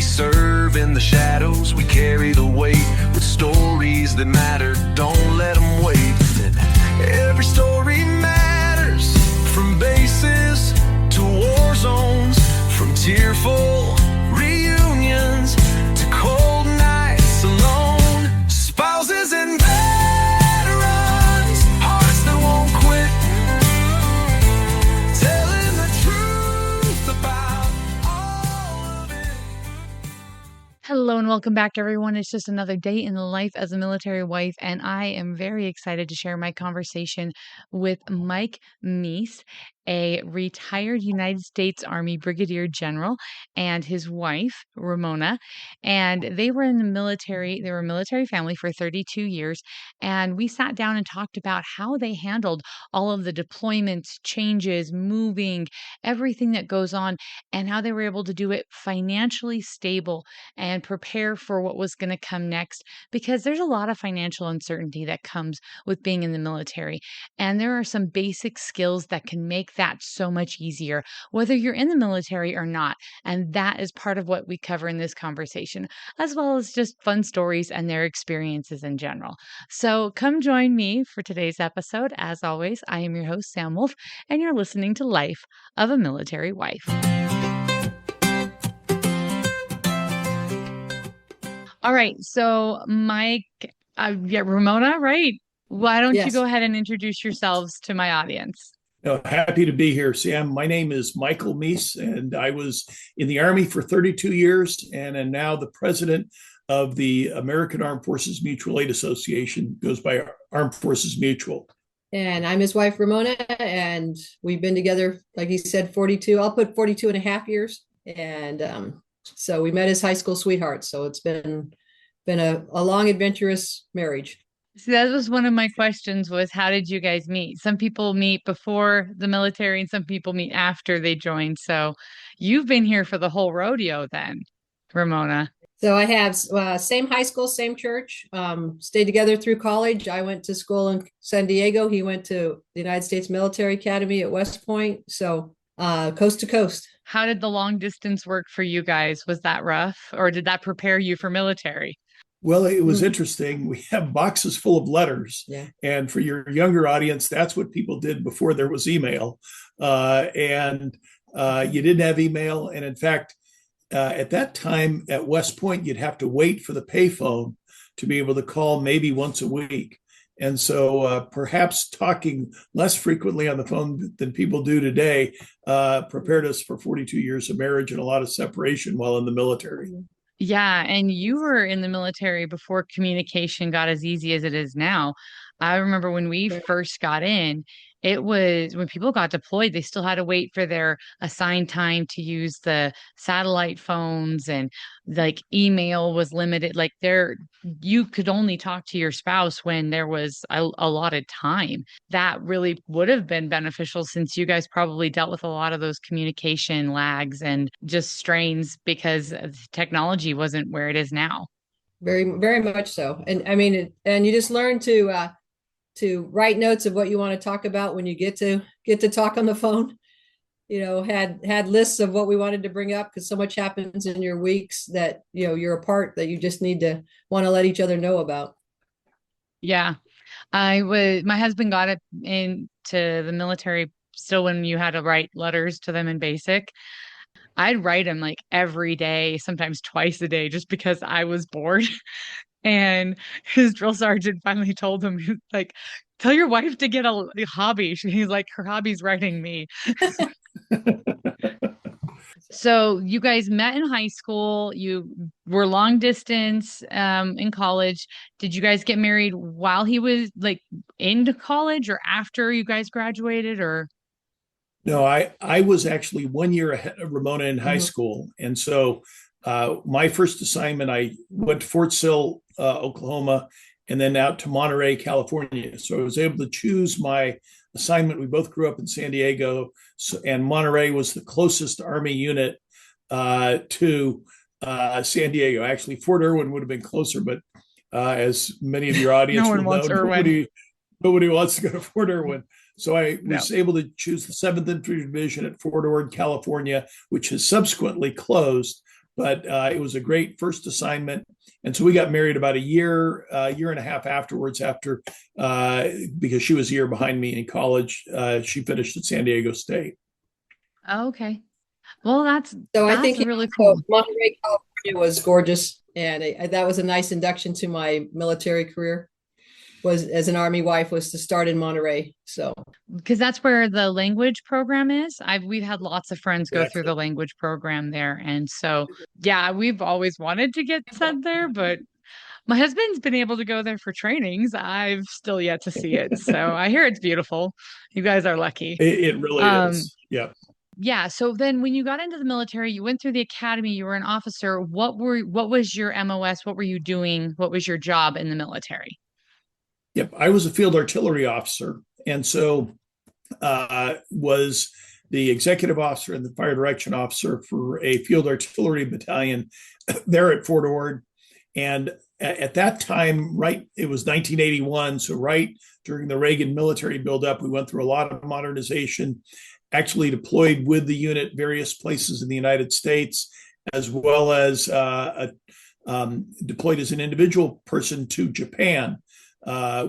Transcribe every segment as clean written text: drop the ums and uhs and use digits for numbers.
serve in the shadows, we carry the weight with stories that matter. Don't let them wait. Every story matters, from bases to war zones, from tearful reunions to cold nights alone. Spouses and veterans, hearts that won't quit, telling the truth about all of it. Hello and welcome back, everyone. It's just another day in the life as a military wife, and I am very excited to share my conversation with Mike Meese, a retired United States Army Brigadier General, and his wife, Ramona. And they were in the military. They were a military family for 32 years. And we sat down and talked about how they handled all of the deployments, changes, moving, everything that goes on, and how they were able to do it financially stable and prepare for what was going to come next, because there's a lot of financial uncertainty that comes with being in the military. And there are some basic skills that can make that so much easier, whether you're in the military or not. And that is part of what we cover in this conversation, as well as just fun stories and their experiences in general. So come join me for today's episode. As always, I am your host, Sam Wolf, and you're listening to Life of a Military Wife. All right. So, Mike, Ramona, right? Why don't you Yes. go ahead and introduce yourselves to my audience? Happy to be here, Sam. My name is Michael Meese, and I was in the Army for 32 years and am now the president of the American Armed Forces Mutual Aid Association, goes by Armed Forces Mutual. And I'm his wife, Ramona, and we've been together, like he said, 42. I'll put 42 and a half years. And so we met as high school sweethearts. So it's been a long, adventurous marriage. So that was one of my questions, was how did you guys meet? Some people meet before the military and some people meet after they join. So you've been here for the whole rodeo then, Ramona. So I have same high school, same church, stayed together through college. I went to school in San Diego. He went to the United States Military Academy at West Point. So coast to coast. How did the long distance work for you guys? Was that rough, or did that prepare you for military? Well, it was interesting. We have boxes full of letters. Yeah. And for your younger audience, that's what people did before there was email. And you didn't have email. And in fact, at that time at West Point, you'd have to wait for the payphone to be able to call maybe once a week. And so perhaps talking less frequently on the phone than people do today prepared us for 42 years of marriage and a lot of separation while in the military. Yeah, and you were in the military before communication got as easy as it is now. I remember when we first got in, it was when people got deployed, they still had to wait for their assigned time to use the satellite phones, and like email was limited. Like you could only talk to your spouse when there was a allotted time. That really would have been beneficial, since you guys probably dealt with a lot of those communication lags and just strains because technology wasn't where it is now. Very, very much so. And I mean, and you just learn to write notes of what you want to talk about when you get to talk on the phone. You know, had lists of what we wanted to bring up, because so much happens in your weeks that, you know, you're apart, that you just want to let each other know about. Yeah. My husband got it into the military still when you had to write letters to them in basic. I'd write them like every day, sometimes twice a day, just because I was bored. And his drill sergeant finally told him, like, tell your wife to get a hobby. He's like, her hobby's writing me. So you guys met in high school. You were long distance in college. Did you guys get married while he was like into college or after you guys graduated, or? No, I was actually 1 year ahead of Ramona in high school. And so my first assignment, I went to Fort Sill, Oklahoma, and then out to Monterey, California. So I was able to choose my assignment. We both grew up in San Diego, and Monterey was the closest Army unit to San Diego. Actually, Fort Irwin would have been closer, but as many of your audience will know, nobody wants to go to Fort Irwin. So I was able to choose the 7th Infantry Division at Fort Ord, California, which has subsequently closed. but it was a great first assignment. And so we got married about a year and a half afterwards, because she was a year behind me in college. She finished at San Diego State. Okay. Well, So I that's think really cool. Monterey, California was gorgeous, and that was a nice induction to my military career. Was as an Army wife was to start in Monterey. So Because that's where the language program is. We've had lots of friends go through Exactly. the language program there. And so, yeah, we've always wanted to get sent there, but my husband's been able to go there for trainings. I've still yet to see it. So I hear it's beautiful. You guys are lucky. It really Um, is. Yeah. yeah. So then when you got into the military, you went through the academy, you were an officer. What was your MOS? What were you doing? What was your job in the military? Yep. I was a field artillery officer. And so was the executive officer and the fire direction officer for a field artillery battalion there at Fort Ord. And at that time, right, it was 1981. So right during the Reagan military buildup, we went through a lot of modernization, actually deployed with the unit various places in the United States, as well as deployed as an individual person to Japan,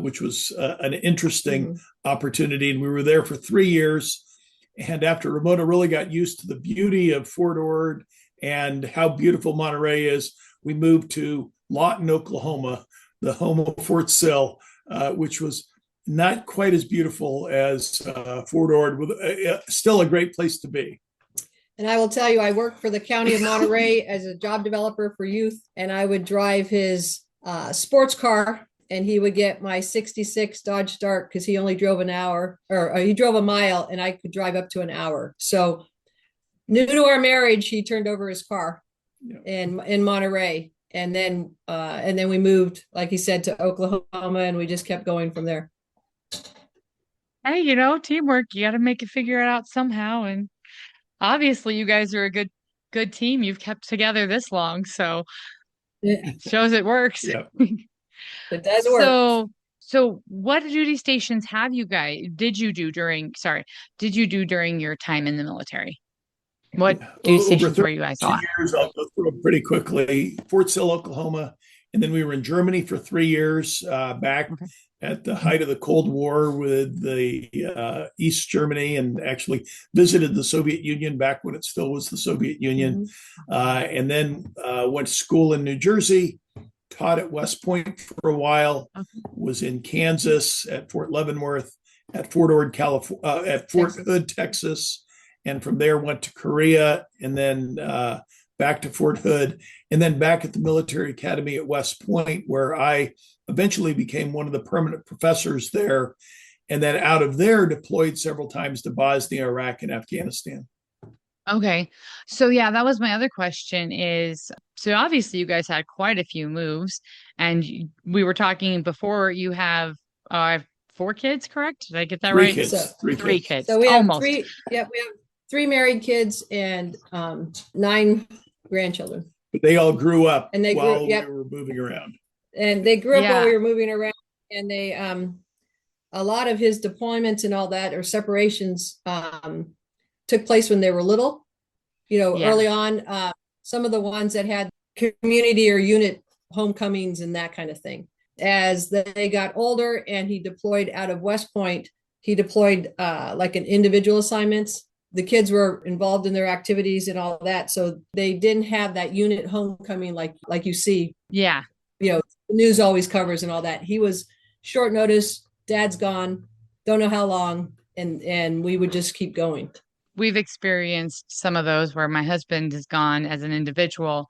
which was an interesting opportunity. And we were there for 3 years. And after Ramona really got used to the beauty of Fort Ord and how beautiful Monterey is, we moved to Lawton, Oklahoma, the home of Fort Sill, which was not quite as beautiful as Fort Ord, with still a great place to be. And I will tell you, I worked for the county of Monterey as a job developer for youth, and I would drive his sports car, and he would get my 66 Dodge Dart because he only drove an hour, or he drove a mile, and I could drive up to an hour. So new to our marriage, he turned over his car in Monterey. And then we moved, like he said, to Oklahoma, and we just kept going from there. Hey, teamwork. You got to figure it out somehow. And obviously, you guys are a good team. You've kept together this long, so it shows it works. Yeah. It does work. So what duty stations did you do during your time in the military? What duty stations were you guys on? Years, I'll go through them pretty quickly. Fort Sill, Oklahoma, and then we were in Germany for 3 years, back at the height of the Cold War with the East Germany, and actually visited the Soviet Union back when it still was the Soviet Union. And then went to school in New Jersey, taught at West Point for a while, was in Kansas at Fort Leavenworth, at Fort Ord, California, at Fort Hood, Texas. And from there went to Korea, and then back to Fort Hood, and then back at the military academy at West Point, where I eventually became one of the permanent professors there. And then out of there deployed several times to Bosnia, Iraq, and Afghanistan. Okay. So yeah, that was my other question so obviously you guys had quite a few moves, and we were talking before, you have 4 kids, correct? Did I get that right? Kids. So, three kids. So we have almost. we have 3 married kids and 9 grandchildren. But they all grew up and we were moving around. And they grew up while we were moving around, and they a lot of his deployments and all that, or separations, took place when they were little, early on. Some of the ones that had community or unit homecomings and that kind of thing. As they got older and he deployed out of West Point, he deployed like an individual assignments. The kids were involved in their activities and all that. So they didn't have that unit homecoming like you see. Yeah. The news always covers and all that. He was short notice, dad's gone, don't know how long, and we would just keep going. We've experienced some of those where my husband is gone as an individual.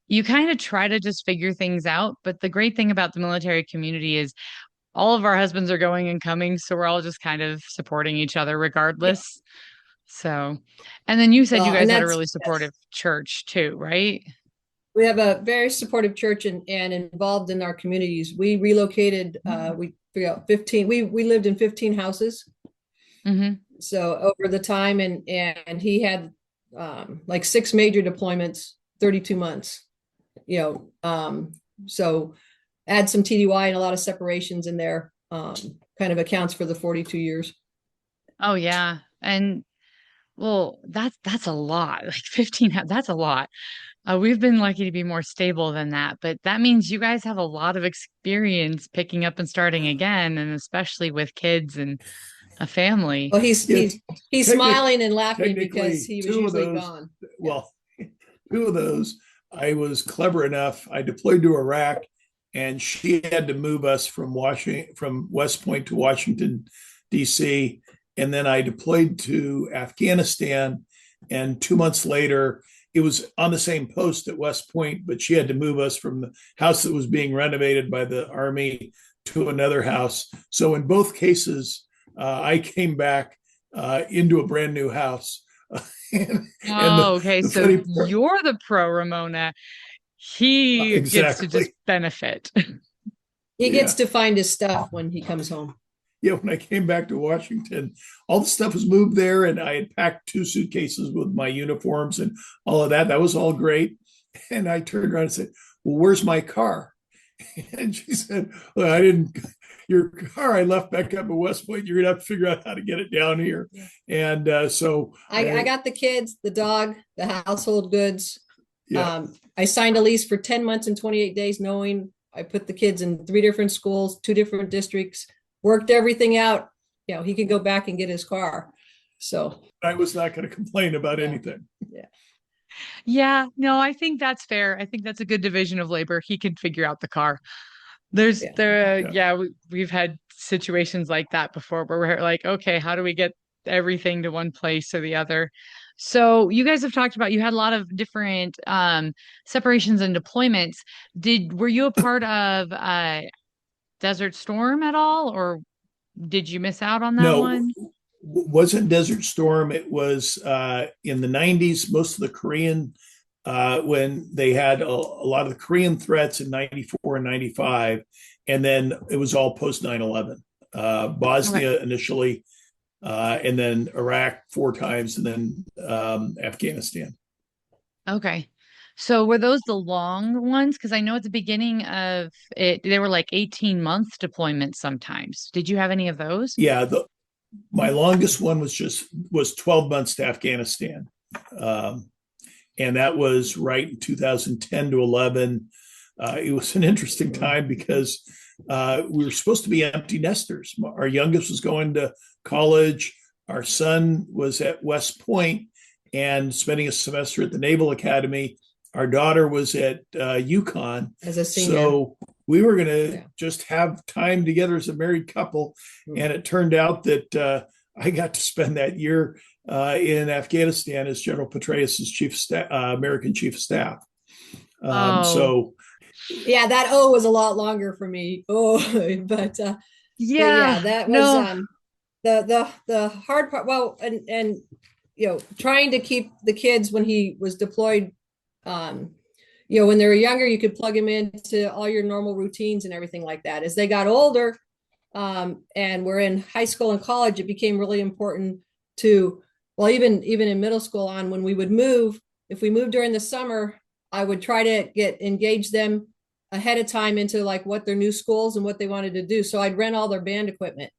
You kind of try to just figure things out. But the great thing about the military community is all of our husbands are going and coming. So we're all just kind of supporting each other regardless. Yeah. So, and then you said you guys had a really supportive church too, right? We have a very supportive church and involved in our communities. We relocated, we lived in 15 houses. So over the time, and he had like 6 major deployments, 32 months, so add some TDY and a lot of separations in there, kind of accounts for the 42 years. Oh yeah. And well, that's a lot, like 15, that's a lot. We've been lucky to be more stable than that, but that means you guys have a lot of experience picking up and starting again, and especially with kids and a family. Well, he's Yeah, he's he's technic- smiling and laughing because technically, he was two of usually those, gone. Yeah. well, two of those, I was clever enough. I deployed to Iraq, and she had to move us from West Point to Washington, D.C., and then I deployed to Afghanistan. And 2 months later, it was on the same post at West Point, but she had to move us from the house that was being renovated by the Army to another house. So in both cases, I came back into a brand new house. And Oh, okay. the So funny part, you're the pro, Ramona. He gets to just exactly. benefit. He gets Yeah. to find his stuff when he comes home. Yeah. When I came back to Washington, all the stuff was moved there, and I had packed 2 suitcases with my uniforms and all of that. That was all great. And I turned around and said, "Well, where's my car?" And she said, "Well, I didn't, your car I left back up at West Point. You're going to have to figure out how to get it down here." Yeah. And I got the kids, the dog, the household goods. yeah, I signed a lease for 10 months and 28 days, knowing I put the kids in 3 different schools, 2 different districts, worked everything out. You know, he could go back and get his car. So I was not going to complain about Yeah. anything. Yeah, no, I think that's fair. I think that's a good division of labor. He can figure out the car. There's Yeah. the Yeah. yeah, we've had situations like that before where we're like, okay, how do we get everything to one place or the other? So you guys have talked about you had a lot of different separations and deployments. Were you a part of Desert Storm at all, or did you miss out on that No, one? wasn't Desert Storm. It was in the 90s, most of the Korean, when they had a lot of the Korean threats in 94 and 95. And then it was all post 9/11. Okay. Bosnia initially, and then Iraq 4 times, and then Afghanistan. Okay. So were those the long ones? Because I know at the beginning of it, they were like 18 month deployments sometimes. Did you have any of those? Yeah, my longest one was 12 months to Afghanistan. Um, and that was right in 2010 to 11. It was an interesting time because we were supposed to be empty nesters. Our youngest was going to college. Our son was at West Point and spending a semester at the Naval Academy. Our daughter was at UConn. As a senior. So we were going to Yeah. just have time together as a married couple. Hmm. And it turned out that I got to spend that year in Afghanistan as General Petraeus's American chief of staff. Oh, So Yeah, that O was a lot longer for me. Oh, but yeah, yeah. that was No. the hard part. Well, and you know, trying to keep the kids when he was deployed. You know, when they were younger, you could plug them into all your normal routines and everything like that. As they got older, and we're in high school and college, it became really important to, well, even in middle school on, when we would move, if we moved during the summer, I would try to engage them ahead of time into like what their new schools and what they wanted to do. So I'd rent all their band equipment,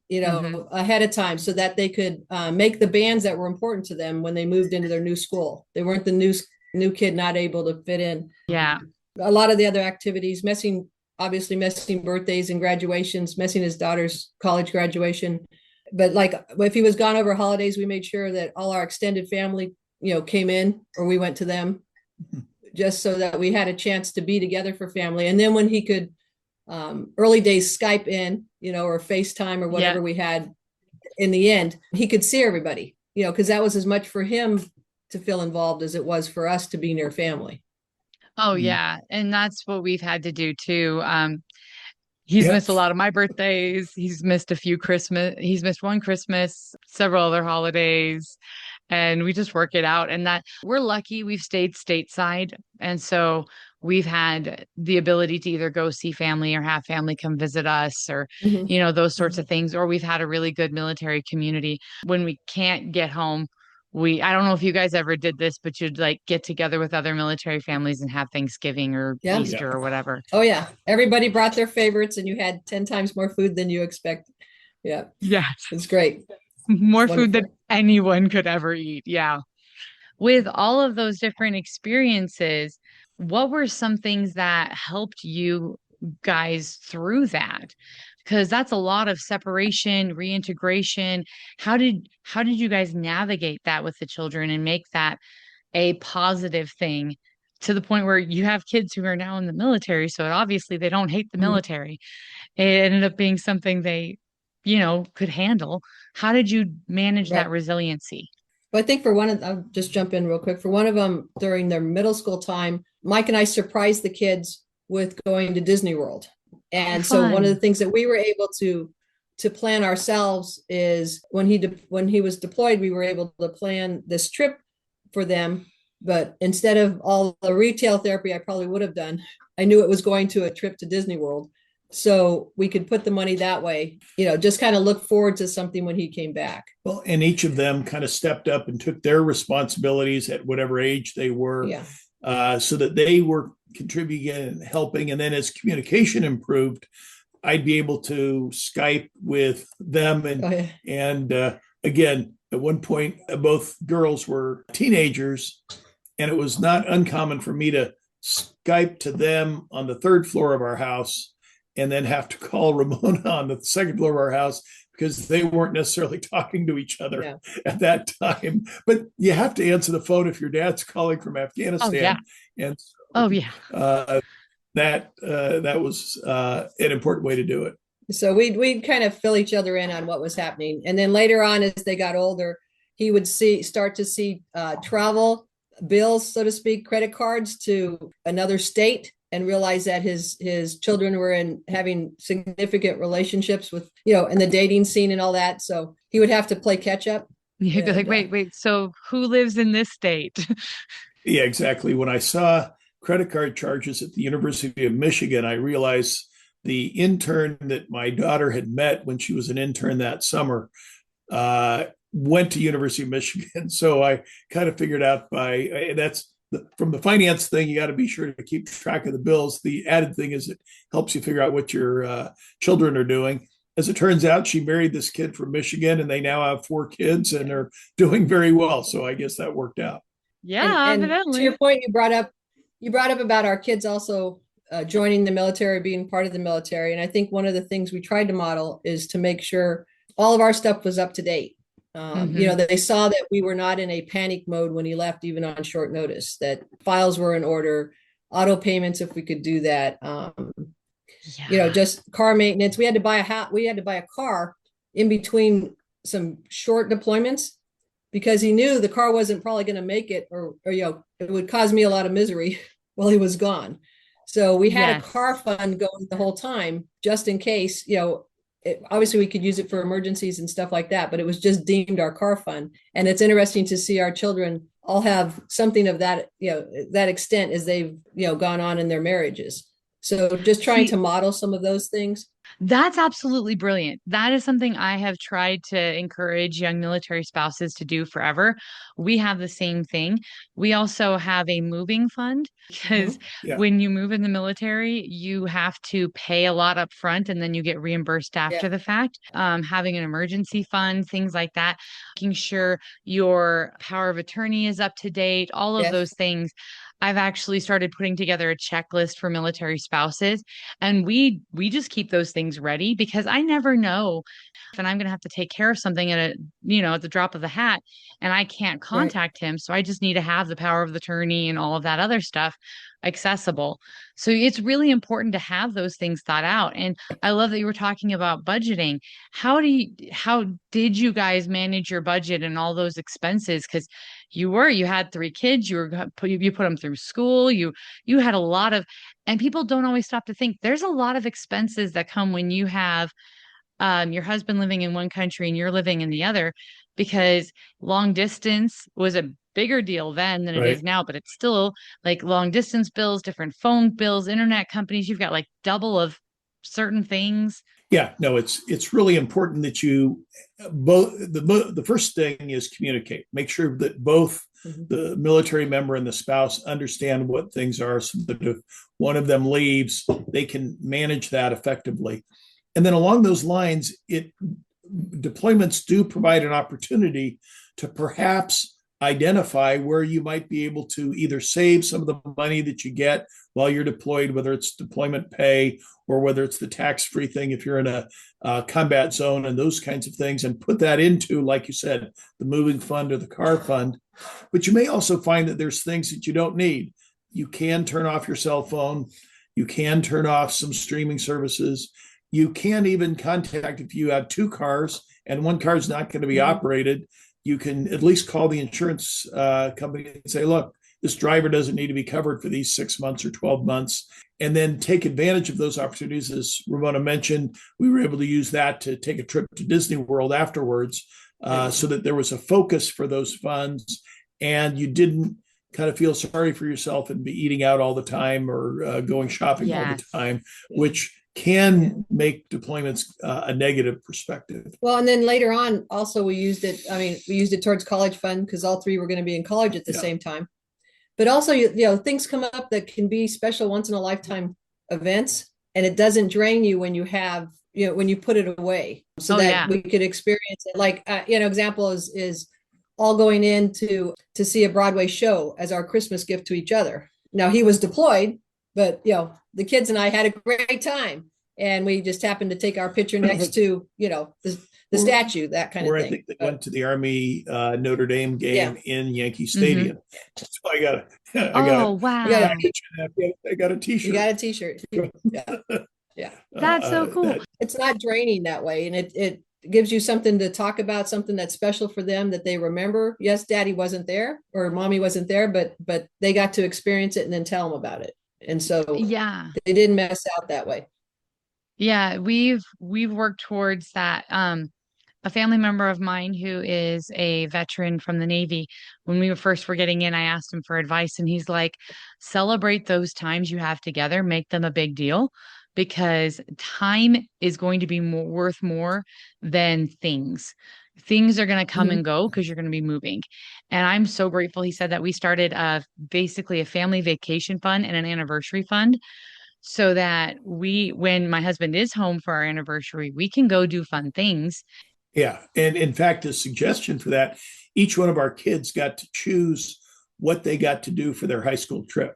you know, Mhm. ahead of time so that they could make the bands that were important to them when they moved into their new school. They weren't the new kid not able to fit in. Yeah. A lot of the other activities, obviously missing birthdays and graduations, missing his daughter's college graduation. But like if he was gone over holidays, we made sure that all our extended family, you know, came in or we went to them, just so that we had a chance to be together for family. And then when he could early days Skype in, you know, or FaceTime or whatever Yeah. we had, in the end, he could see everybody, you know, because that was as much for him to feel involved as it was for us to be near family. Oh, mm, yeah. And that's what we've had to do too. He's yeah, missed a lot of my birthdays. He's missed a few Christmas. He's missed one Christmas, several other holidays, and we just work it out. And that we're lucky we've stayed stateside. And so we've had the ability to either go see family or have family come visit us or, Mhm. those sorts of things. Or we've had a really good military community. When we can't get home, I don't know if you guys ever did this, but you'd like get together with other military families and have Thanksgiving or Yeah. Easter yeah. or whatever. Oh yeah. Everybody brought their favorites and you had 10 times more food than you expect. Yeah. Yes. It's great. More food than Wonderful. anyone could ever eat. Yeah. with all of those different experiences, what were some things that helped you guys through that? Because that's a lot of separation, reintegration. How did you guys navigate that with the children and make that a positive thing to the point where you have kids who are now in the military, so obviously they don't hate the Mhm. military. It ended up being something they, could handle. How did you manage that Right. resiliency? But I think for one of, I'll just jump in real quick. For one of them, during their middle school time, Mike and I surprised the kids with going to Disney World. Oh, And so one of the fun. things that we were able to plan ourselves is when he was deployed, we were able to plan this trip for them. But instead of all the retail therapy I probably would have done, I knew it was going to a trip to Disney World. So we could put the money that way, just kind of look forward to something when he came back. Well, and each of them kind of stepped up and took their responsibilities at whatever age they were, Yeah. so that they were contributing and helping. And then as communication improved, I'd be able to Skype with them. Oh, yeah. And again, at one point, both girls were teenagers, and it was not uncommon for me to Skype to them on the third floor of our house and then have to call Ramona on the second floor of our house because they weren't necessarily talking to each other Yeah. at that time. But you have to answer the phone if your dad's calling from Oh, yeah. Afghanistan. And Oh, so, yeah. that was an important way to do it. So we'd kind of fill each other in on what was happening. And then later on, as they got older, he would start to see travel bills, so to speak, credit cards to another state, and realize that his children were having significant relationships with, in the dating scene and all that. So he would have to play catch up. You'd be like, And wait, so who lives in this state? Yeah, exactly. When I saw credit card charges at the University of Michigan, I realized the intern that my daughter had met when she was an intern that summer went to University of Michigan. So I kind of figured out from the finance thing, you got to be sure to keep track of the bills. The added thing is it helps you figure out what your children are doing. As it turns out, she married this kid from Michigan, and they now have 4 kids, and they're doing very well. So I guess that worked out. Yeah, and to your evidently. point, you brought up about our kids also joining the military, being part of the military. And I think one of the things we tried to model is to make sure all of our stuff was up to date. Hmm. They saw that we were not in a panic mode when he left, even on short notice, that files were in order, auto payments, if we could do that. Yeah. Just car maintenance. We had to buy a car in between some short deployments because he knew the car wasn't probably going to make it, or it would cause me a lot of misery while he was gone. So we had a Yes. car fund going the whole time, just in case, obviously we could use it for emergencies and stuff like that, but it was just deemed our car fund. And it's interesting to see our children all have something of that, that extent as they've, gone on in their marriages. So just trying See, to model some of those things. that's absolutely brilliant. That is something I have tried to encourage young military spouses to do forever. We have the same thing. We also have a moving fund because Mhm. Yeah. when you move in the military, you have to pay a lot up front and then you get reimbursed Yeah. after the fact. Having an emergency fund, things like that, making sure your power of attorney is up to date, all of Yes. those things. I've actually started putting together a checklist for military spouses, and we just keep those things ready because I never know if I'm going to have to take care of something at the drop of the hat, and I can't Right. contact him. So I just need to have the power of attorney and all of that other stuff accessible. So it's really important to have those things thought out. And I love that you were talking about budgeting. How did you guys manage your budget and all those expenses? Because you had 3 kids, you put them through school, you had a lot of, and people don't always stop to think there's a lot of expenses that come when you have your husband living in one country and you're living in the other, because long distance was a bigger deal then than it is Right. now, but it's still like long distance bills, different phone bills, internet companies, you've got like double of certain things. Yeah, no, it's really important that you both the first thing is communicate. Make sure that both Mhm. the military member and the spouse understand what things are, so that if one of them leaves, they can manage that effectively. And then along those lines, deployments do provide an opportunity to perhaps identify where you might be able to either save some of the money that you get while you're deployed, whether it's deployment pay or whether it's the tax-free thing if you're in a combat zone and those kinds of things, and put that into, like you said, the moving fund or the car fund. But you may also find that there's things that you don't need. You can turn off your cell phone. You can turn off some streaming services. You can even contact, if you have two cars and one car is not going to be operated, you can at least call the insurance company and say, look, this driver doesn't need to be covered for these 6 months or 12 months, and then take advantage of those opportunities. As Ramona mentioned, we were able to use that to take a trip to Disney World afterwards, so that there was a focus for those funds and you didn't kind of feel sorry for yourself and be eating out all the time or going shopping all the time, which can make deployments a negative perspective. Well, and then later on, also we used it. I mean, we used it towards college fund because all three were going to be in college at the same time. But also, you know, things come up that can be special once in a lifetime events, and it doesn't drain you when you have, you know, when you put it away, so that we could experience it. Like, you know, example is all going in to see a Broadway show as our Christmas gift to each other. Now he was deployed, but you know, the kids and I had a great time, and we just happened to take our picture next to, you know, the statue, that kind of thing. I think they went to the Army Notre Dame game in Yankee Stadium. So I got a t-shirt. You got a t-shirt. Yeah. That's so cool. It's not draining that way, and it gives you something to talk about, something that's special for them that they remember. Yes, daddy wasn't there or mommy wasn't there, but they got to experience it and then tell them about it. And so they didn't mess out that way. Yeah, we've worked towards that. A family member of mine who is a veteran from the Navy, when we first were getting in, I asked him for advice, and he's like, celebrate those times you have together, make them a big deal, because time is going to be worth more than things. Things are going to come and go because you're going to be moving. And I'm so grateful he said that we started basically a family vacation fund and an anniversary fund, so that when my husband is home for our anniversary, we can go do fun things. Yeah. And in fact, a suggestion for that, each one of our kids got to choose what they got to do for their high school trip.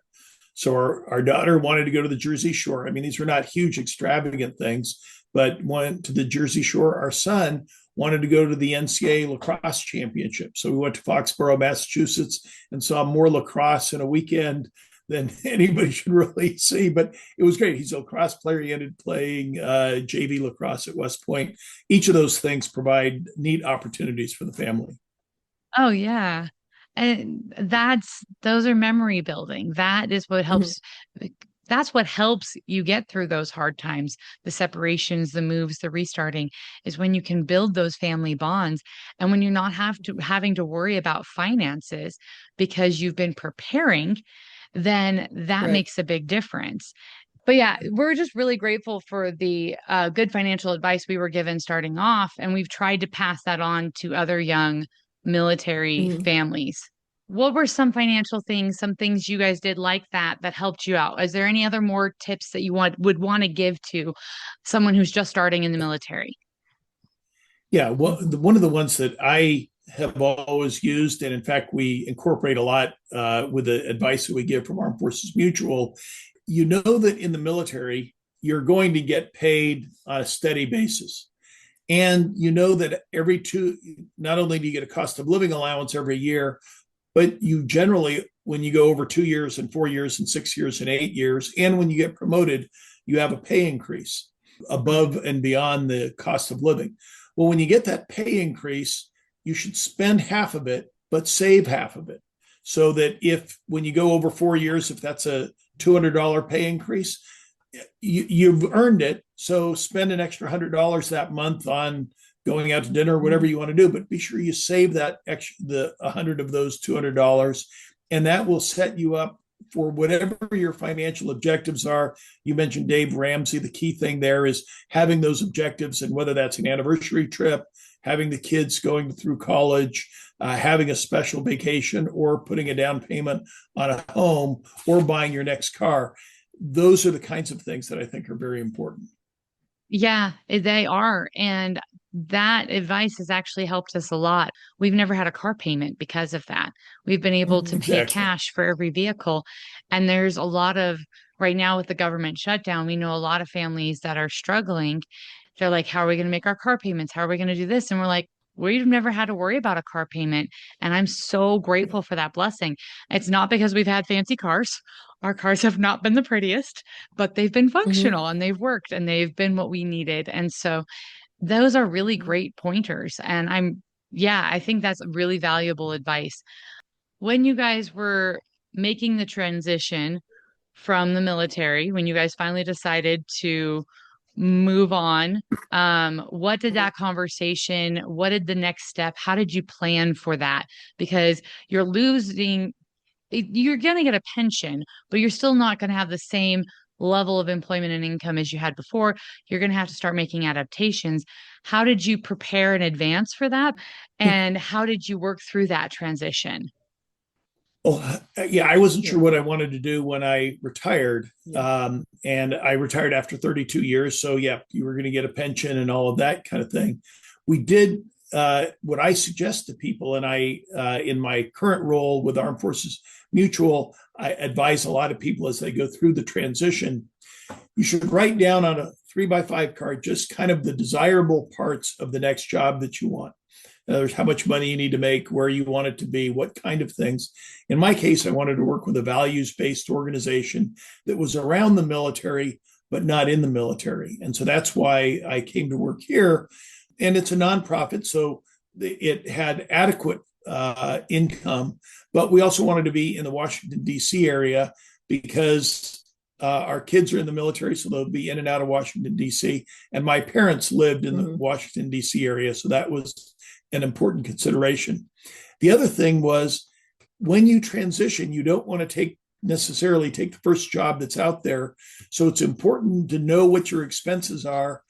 So our daughter wanted to go to the Jersey Shore. I mean, these were not huge, extravagant things, but went to the Jersey Shore. Our son wanted to go to the NCAA lacrosse championship. So we went to Foxborough, Massachusetts, and saw more lacrosse in a weekend than anybody should really see, but it was great. He's a lacrosse player. He ended up playing JV lacrosse at West Point. Each of those things provide neat opportunities for the family. Oh yeah. And those are memory building. That is what helps. That's what helps you get through those hard times, the separations, the moves, the restarting, is when you can build those family bonds. And when you're not having to worry about finances because you've been preparing, then that makes a big difference. But yeah, we're just really grateful for the good financial advice we were given starting off. And we've tried to pass that on to other young military families. What were some financial things, some things you guys did like that helped you out? Is there any other more tips that you would want to give to someone who's just starting in the military? Yeah, well, one of the ones that I have always used, and in fact, we incorporate a lot with the advice that we give from Armed Forces Mutual. You know that in the military, you're going to get paid on a steady basis. And you know that not only do you get a cost of living allowance every year, but you generally, when you go over 2 years and 4 years and 6 years and 8 years, and when you get promoted, you have a pay increase above and beyond the cost of living. Well, when you get that pay increase, you should spend half of it, but save half of it. So that when you go over 4 years, if that's a $200 pay increase, you've earned it. So spend an extra $100 that month on going out to dinner, whatever you want to do, but be sure you save that the 100 of those $200, and that will set you up for whatever your financial objectives are. You mentioned Dave Ramsey. The key thing there is having those objectives, and whether that's an anniversary trip, having the kids going through college, having a special vacation, or putting a down payment on a home, or buying your next car. Those are the kinds of things that I think are very important. Yeah, they are. And that advice has actually helped us a lot. We've never had a car payment because of that. We've been able to Mhm. pay Exactly. cash for every vehicle. And there's a lot of, right now with the government shutdown, we know a lot of families that are struggling. They're like, how are we going to make our car payments? How are we going to do this? And we're like, we've never had to worry about a car payment. And I'm so grateful for that blessing. It's not because we've had fancy cars. Our cars have not been the prettiest, but they've been Mhm. functional and they've worked and they've been what we needed. And so those are really Mhm. great pointers. And yeah, I think that's really valuable advice. When you guys were making the transition from the military, when you guys finally decided to move on, what did that conversation, what did the next step, how did you plan for that? Because you're losing you're going to get a pension, but you're still not going to have the same level of employment and income as you had before. You're going to have to start making adaptations. How did you prepare in advance for that? And how did you work through that transition? Well, yeah, I wasn't Yeah. sure what I wanted to do when I retired. Yeah. And I retired after 32 years. So, yeah, you were going to get a pension and all of that kind of thing. We did what I suggest to people, and in my current role with Armed Forces Mutual, I advise a lot of people as they go through the transition. You should write down on a 3x5 card just kind of the desirable parts of the next job that you want. In other words, how much money you need to make, where you want it to be, what kind of things. In my case, I wanted to work with a values based organization that was around the military, but not in the military. And so that's why I came to work here. And it's a nonprofit, so it had adequate income, but we also wanted to be in the Washington, D.C. area because our kids are in the military, so they'll be in and out of Washington, D.C. And my parents lived in the Mhm. Washington, D.C. area, so that was an important consideration. The other thing was when you transition, you don't want to necessarily take the first job that's out there. So it's important to know what your expenses are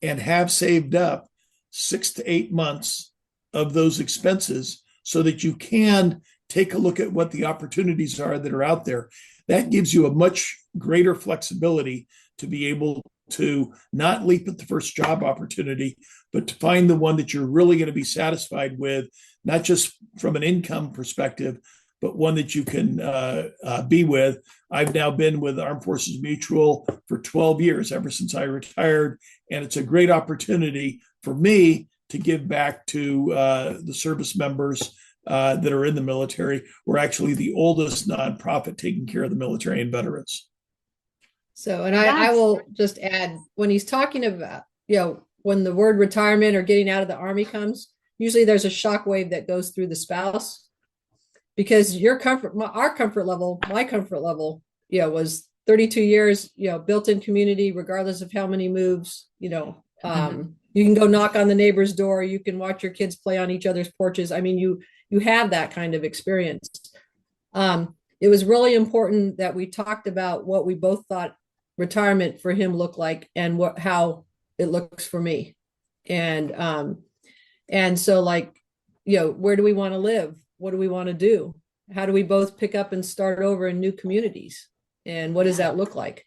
and have saved up 6 to 8 months of those expenses so that you can take a look at what the opportunities are that are out there. That gives you a much greater flexibility to be able to not leap at the first job opportunity, but to find the one that you're really going to be satisfied with, not just from an income perspective, but one that you can be with. I've now been with Armed Forces Mutual for 12 years, ever since I retired. And it's a great opportunity for me to give back to the service members that are in the military. We're actually the oldest nonprofit taking care of the military and veterans. So, and I That's will just add when he's talking about, when the word retirement or getting out of the army comes, usually there's a shockwave that goes through the spouse because our comfort level, my comfort level, was 32 years, built-in community, regardless of how many moves, you can go knock on the neighbor's door, you can watch your kids play on each other's porches. I mean, you have that kind of experience. It was really important that we talked about what we both thought retirement for him looked like and how it looks for me. And so like, where do we want to live? What do we want to do? How do we both pick up and start over in new communities? And what does that look like?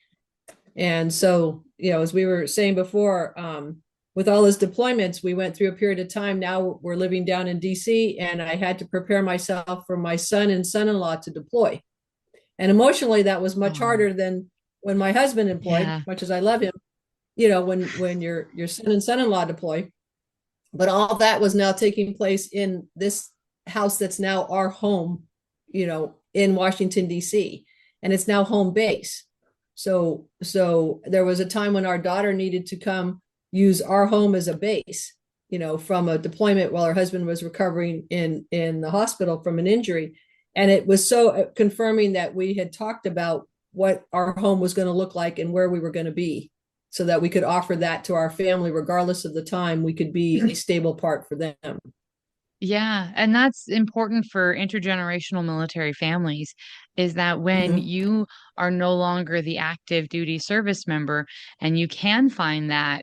And so, as we were saying before, with all his deployments, we went through a period of time. Now we're living down in DC, and I had to prepare myself for my son and son-in-law to deploy. And emotionally, that was much oh, harder than when my husband employed, yeah. much as I love him, when your son and son-in-law deploy. But all that was now taking place in this house that's now our home, in Washington, D.C. And it's now home base. So there was a time when our daughter needed to come use our home as a base, from a deployment while her husband was recovering in the hospital from an injury. And it was so confirming that we had talked about what our home was going to look like and where we were going to be so that we could offer that to our family, regardless of the time, we could be a stable part for them. Yeah, and that's important for intergenerational military families is that when Mm-hmm. you are no longer the active duty service member and you can find that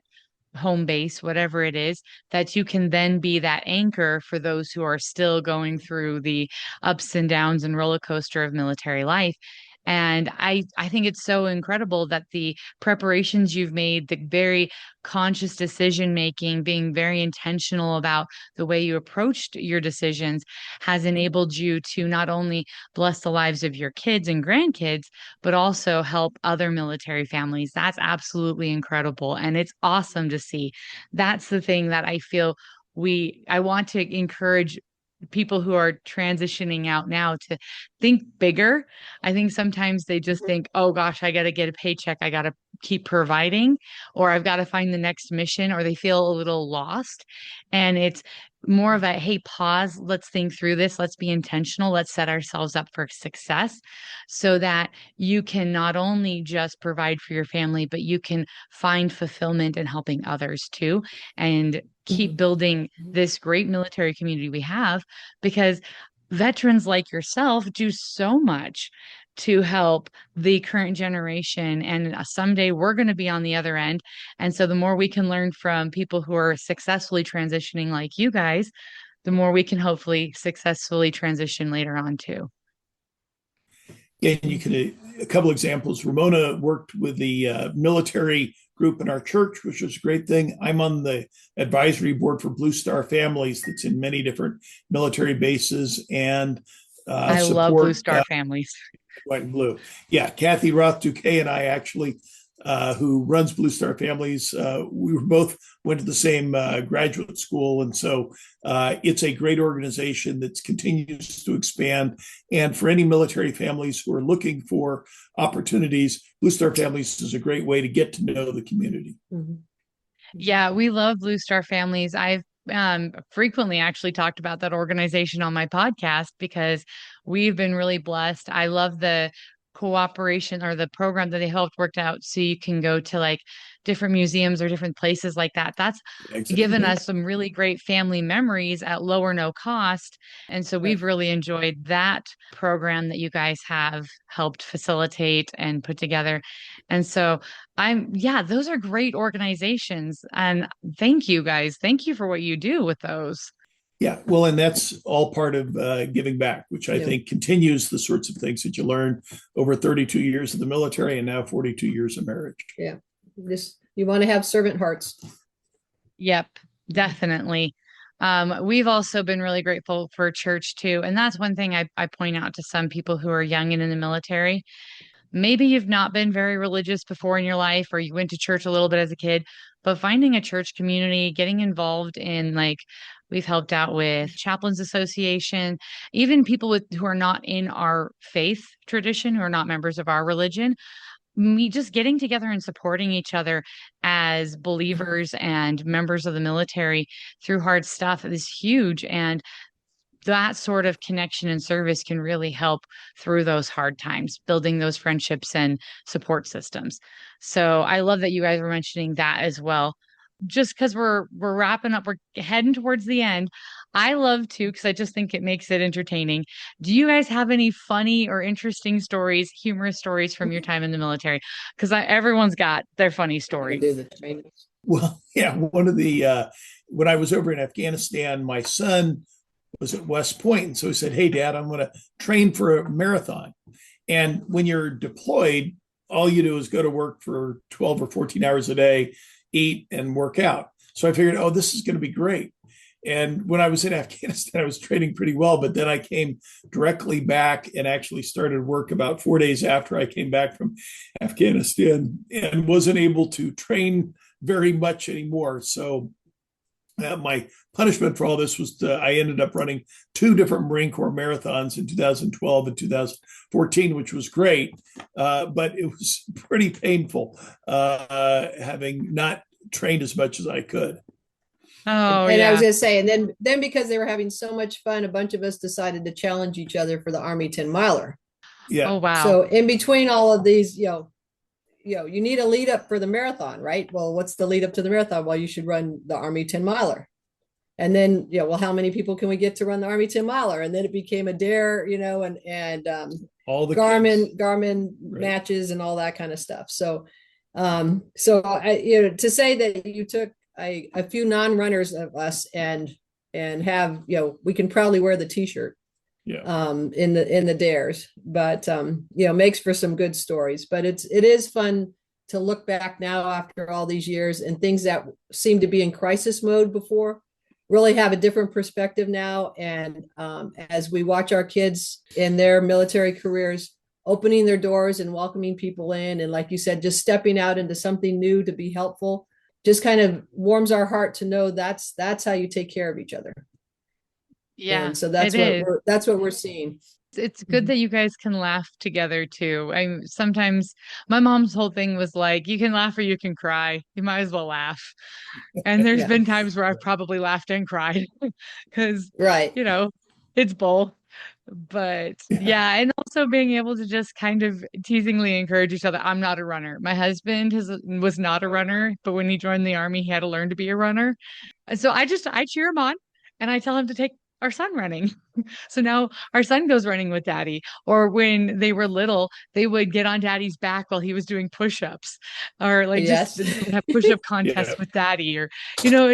home base, whatever it is, that you can then be that anchor for those who are still going through the ups and downs and roller coaster of military life. And I think it's so incredible that the preparations you've made, the very conscious decision making, being very intentional about the way you approached your decisions has enabled you to not only bless the lives of your kids and grandkids, but also help other military families. That's absolutely incredible. And it's awesome to see. That's the thing that I feel I want to encourage people who are transitioning out now to think bigger. I think sometimes they just think, oh gosh, I got to get a paycheck. I got to keep providing, or I've got to find the next mission, or they feel a little lost. And it's more of a, hey, pause, let's think through this. Let's be intentional. Let's set ourselves up for success so that you can not only just provide for your family, but you can find fulfillment in helping others too, and keep building this great military community we have, because veterans like yourself do so much to help the current generation. And someday we're going to be on the other end. And so the more we can learn from people who are successfully transitioning like you guys, the more we can hopefully successfully transition later on too. Yeah, and you can, a couple examples. Ramona worked with the military group in our church, which was a great thing. I'm on the advisory board for Blue Star Families that's in many different military bases, and I love Blue Star families. White and blue. Yeah, Kathy Roth Duquet and I actually, who runs Blue Star Families, we were both went to the same graduate school, and so it's a great organization that continues to expand. And for any military families who are looking for opportunities, Blue Star Families is a great way to get to know the community. Yeah, we love Blue Star Families. I've frequently actually talked about that organization on my podcast because we've been really blessed. I love the cooperation or the program that they helped worked out so you can go to like different museums or different places like that. That's given us some really great family memories at low or no cost. And so we've really enjoyed that program that you guys have helped facilitate and put together. And so yeah, those are great organizations. And thank you guys. Thank you for what you do with those. Yeah, well, and that's all part of giving back, which I think continues the sorts of things that you learn over 32 years of the military and now 42 years of marriage. Yeah, you want to have servant hearts. Yep, definitely. We've also been really grateful for church too. And that's one thing I point out to some people who are young and in the military. Maybe you've not been very religious before in your life, or you went to church a little bit as a kid, but finding a church community, getting involved in like, we've helped out with Chaplains Association, even people who are not in our faith tradition, who are not members of our religion. Me just getting together and supporting each other as believers and members of the military through hard stuff is huge. And that sort of connection and service can really help through those hard times, building those friendships and support systems. So I love that you guys were mentioning that as well. Just because we're wrapping up, we're heading towards the end. I love to, because I just think it makes it entertaining. Do you guys have any funny or interesting stories, humorous stories from your time in the military? Because everyone's got their funny stories. Well, yeah, one of the when I was over in Afghanistan, my son was at West Point, and so he said, "Hey, Dad, I'm going to train for a marathon." And when you're deployed, all you do is go to work for 12 or 14 hours a day, eat and work out. So I figured, oh, this is going to be great. And when I was in Afghanistan, I was training pretty well, but then I came directly back and actually started work about 4 days after I came back from Afghanistan and wasn't able to train very much anymore. So my punishment for all this was I ended up running 2 different Marine Corps marathons in 2012 and 2014, which was great, but it was pretty painful having not trained as much as I could. Oh, and yeah. I was going to say, and then because they were having so much fun, a bunch of us decided to challenge each other for the Army 10 miler. Yeah. Oh, wow. So in between all of these, you need a lead up for the marathon, right? Well, what's the lead up to the marathon? Well, you should run the Army 10 miler. And then, well, how many people can we get to run the Army 10 miler? And then it became a dare, and all the Garmin matches and all that kind of stuff. So to say that you took a few non-runners of us and have, we can proudly wear the t-shirt in the dares, but makes for some good stories. But it is fun to look back now after all these years, and things that seem to be in crisis mode before really have a different perspective now. And as we watch our kids in their military careers opening their doors and welcoming people in, and like you said, just stepping out into something new to be helpful, just kind of warms our heart to know that's how you take care of each other. Yeah, and so that's what we're seeing. It's good that you guys can laugh together too. Sometimes my mom's whole thing was like, you can laugh or you can cry. You might as well laugh. And there's been times where I've probably laughed and cried because, right, it's both. But yeah, and also being able to just kind of teasingly encourage each other. I'm not a runner. My husband was not a runner, but when he joined the army, he had to learn to be a runner. So I cheer him on and I tell him to take our son running. So now our son goes running with daddy. Or when they were little, they would get on daddy's back while he was doing push-ups, or like just have push-up contests with daddy, or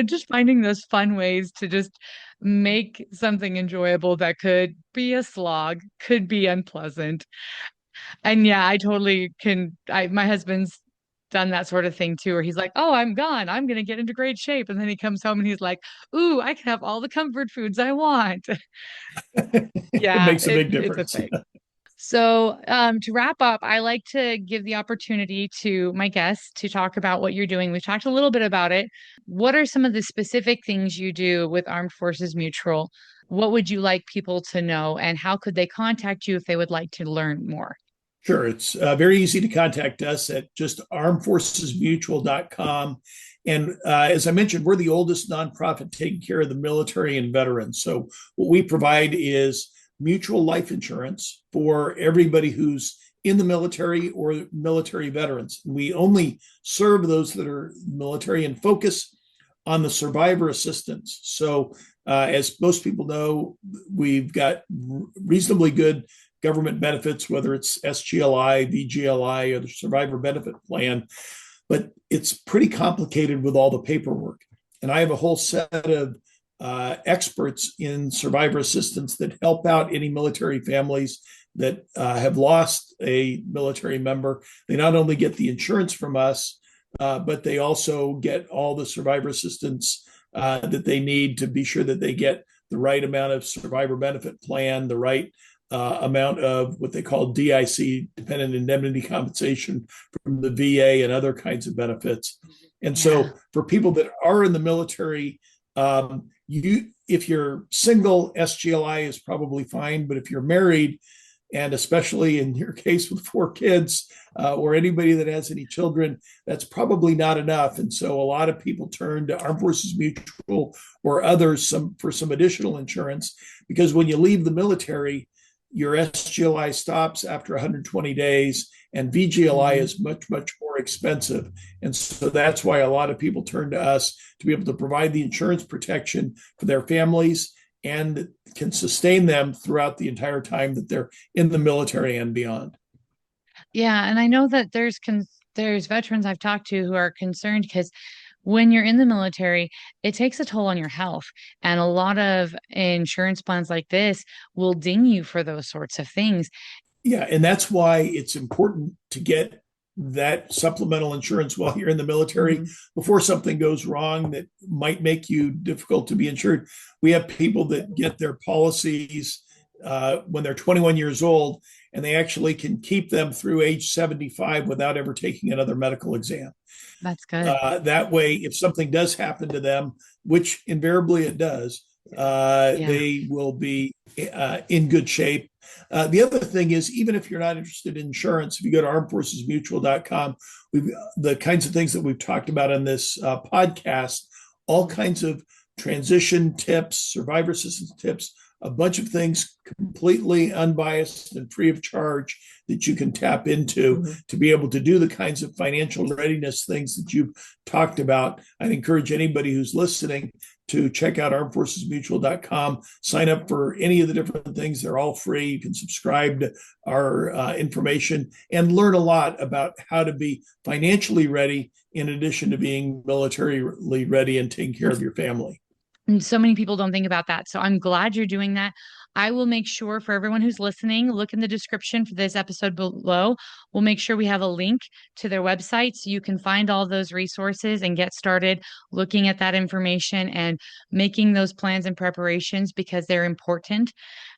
just finding those fun ways to just make something enjoyable that could be a slog, could be unpleasant. And yeah, I totally can. My husband's done that sort of thing too, where he's like, oh, I'm gone, I'm gonna get into great shape, and then he comes home and he's like, ooh, I can have all the comfort foods I want. It makes a big difference. It's a thing. So to wrap up, I like to give the opportunity to my guests to talk about what you're doing. We've talked a little bit about it. What are some of the specific things you do with Armed Forces Mutual? What would you like people to know, and how could they contact you if they would like to learn more? Sure. It's very easy to contact us at just armedforcesmutual.com. And as I mentioned, we're the oldest nonprofit taking care of the military and veterans. So what we provide is mutual life insurance for everybody who's in the military or military veterans. We only serve those that are military and focus on the survivor assistance. So as most people know, we've got reasonably good government benefits, whether it's SGLI, VGLI, or the survivor benefit plan, but it's pretty complicated with all the paperwork. And I have a whole set of experts in survivor assistance that help out any military families that have lost a military member. They not only get the insurance from us, but they also get all the survivor assistance that they need to be sure that they get the right amount of survivor benefit plan, the right amount of what they call DIC, dependent indemnity compensation from the VA, and other kinds of benefits. And so for people that are in the military, if you're single, SGLI is probably fine. But if you're married, and especially in your case with 4 kids, or anybody that has any children, that's probably not enough. And so a lot of people turn to Armed Forces Mutual or others for some additional insurance, because when you leave the military, your SGLI stops after 120 days, and VGLI is much, much more expensive. And so that's why a lot of people turn to us to be able to provide the insurance protection for their families and can sustain them throughout the entire time that they're in the military and beyond. Yeah, and I know that there's veterans I've talked to who are concerned because when you're in the military, it takes a toll on your health. And a lot of insurance plans like this will ding you for those sorts of things. Yeah, and that's why it's important to get that supplemental insurance while you're in the military before something goes wrong that might make you difficult to be insured. We have people that get their policies when they're 21 years old, and they actually can keep them through age 75 without ever taking another medical exam. That's good. That way, if something does happen to them, which invariably it does, they will be in good shape. The other thing is, even if you're not interested in insurance, if you go to armedforcesmutual.com, the kinds of things that we've talked about in this podcast, all kinds of transition tips, survivor assistance tips, a bunch of things completely unbiased and free of charge that you can tap into to be able to do the kinds of financial readiness things that you've talked about. I'd encourage anybody who's listening to check out armedforcesmutual.com, sign up for any of the different things. They're all free. You can subscribe to our information and learn a lot about how to be financially ready in addition to being militarily ready and taking care of your family. And so many people don't think about that. So I'm glad you're doing that. I will make sure for everyone who's listening, look in the description for this episode below. We'll make sure we have a link to their website so you can find all those resources and get started looking at that information and making those plans and preparations because they're important.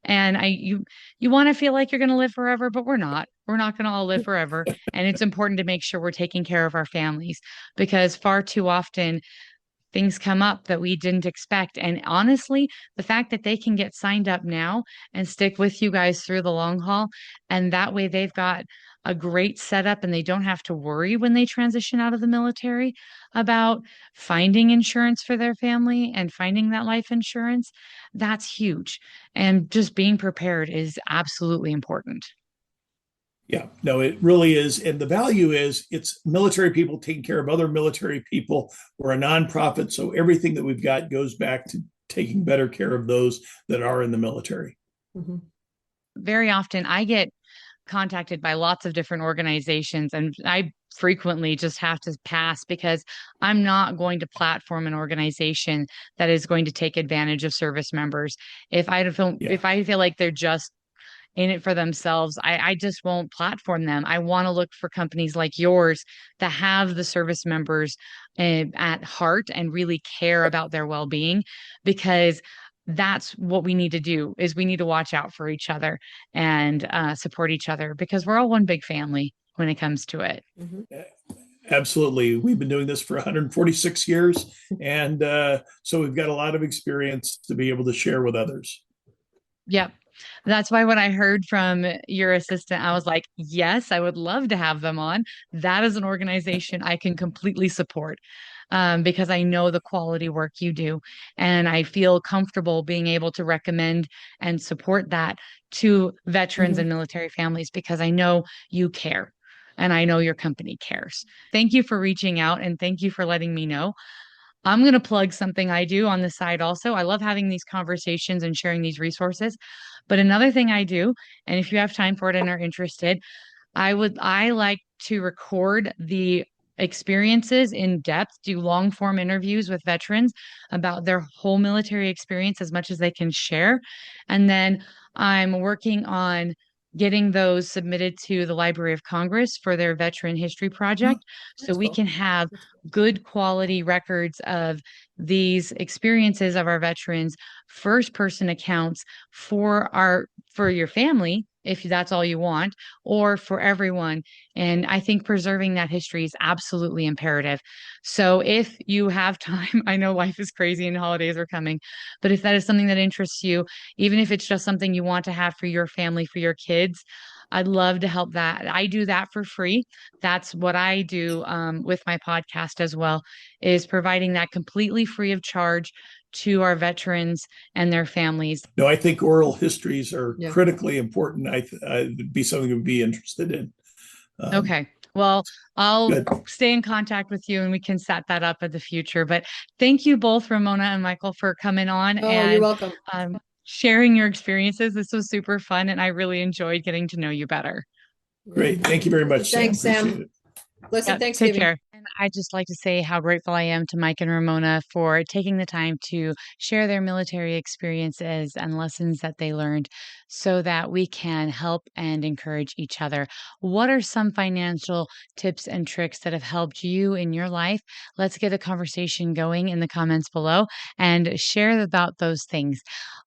And you want to feel like you're going to live forever, but we're not. We're not going to all live forever. And it's important to make sure we're taking care of our families because far too often things come up that we didn't expect. And honestly, the fact that they can get signed up now and stick with you guys through the long haul, and that way they've got a great setup and they don't have to worry when they transition out of the military about finding insurance for their family and finding that life insurance, that's huge. And just being prepared is absolutely important. Yeah, no, it really is. And the value is it's military people taking care of other military people. We're a nonprofit. So everything that we've got goes back to taking better care of those that are in the military. Mm-hmm. Very often I get contacted by lots of different organizations, and I frequently just have to pass because I'm not going to platform an organization that is going to take advantage of service members. If I feel like they're just in it for themselves, I just won't platform them. I want to look for companies like yours that have the service members at heart and really care about their well-being, because that's what we need to do is we need to watch out for each other and support each other because we're all one big family when it comes to it. Mm-hmm. Absolutely. We've been doing this for 146 years. And so we've got a lot of experience to be able to share with others. Yep. That's why when I heard from your assistant, I was like, yes, I would love to have them on. That is an organization I can completely support because I know the quality work you do. And I feel comfortable being able to recommend and support that to veterans Mm-hmm. and military families because I know you care and I know your company cares. Thank you for reaching out and thank you for letting me know. I'm going to plug something I do on the side also. I love having these conversations and sharing these resources. But another thing I do, and if you have time for it and are interested, I like to record the experiences in depth, do long form interviews with veterans about their whole military experience as much as they can share. And then I'm working on getting those submitted to the Library of Congress for their Veteran History Project so we cool. can have good quality records of these experiences of our veterans, first person accounts for your family if that's all you want, or for everyone. And I think preserving that history is absolutely imperative. So if you have time, I know life is crazy and holidays are coming, but if that is something that interests you, even if it's just something you want to have for your family, for your kids, I'd love to help that. I do that for free. That's what I do with my podcast as well, is providing that completely free of charge to our veterans and their families. No, I think oral histories are critically important. I'd be something I'd be interested in. Okay. Well, I'll stay in contact with you and we can set that up in the future. But thank you both, Ramona and Michael, for coming on and you're welcome. Sharing your experiences. This was super fun and I really enjoyed getting to know you better. Great. Thank you very much, Sam. Thanks, Sam. Appreciate it. Blessed Thanksgiving. Take care. And I'd just like to say how grateful I am to Mike and Ramona for taking the time to share their military experiences and lessons that they learned so that we can help and encourage each other. What are some financial tips and tricks that have helped you in your life? Let's get a conversation going in the comments below and share about those things.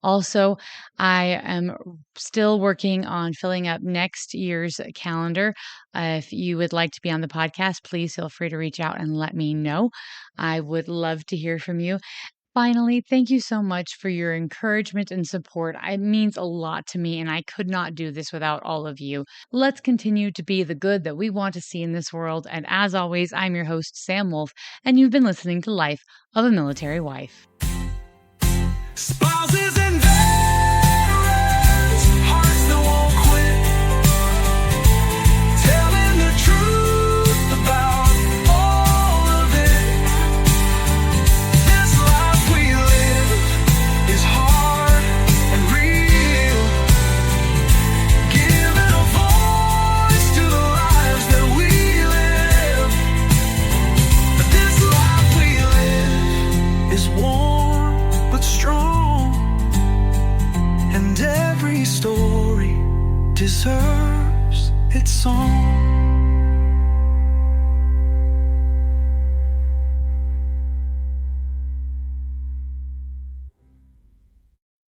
Also, I am still working on filling up next year's calendar. If you would like to be on the podcast, please feel free to reach out and let me know. I would love to hear from you. Finally, thank you so much for your encouragement and support. It means a lot to me, and I could not do this without all of you. Let's continue to be the good that we want to see in this world. And as always, I'm your host, Sam Wolf, and you've been listening to Life of a Military Wife. Spouses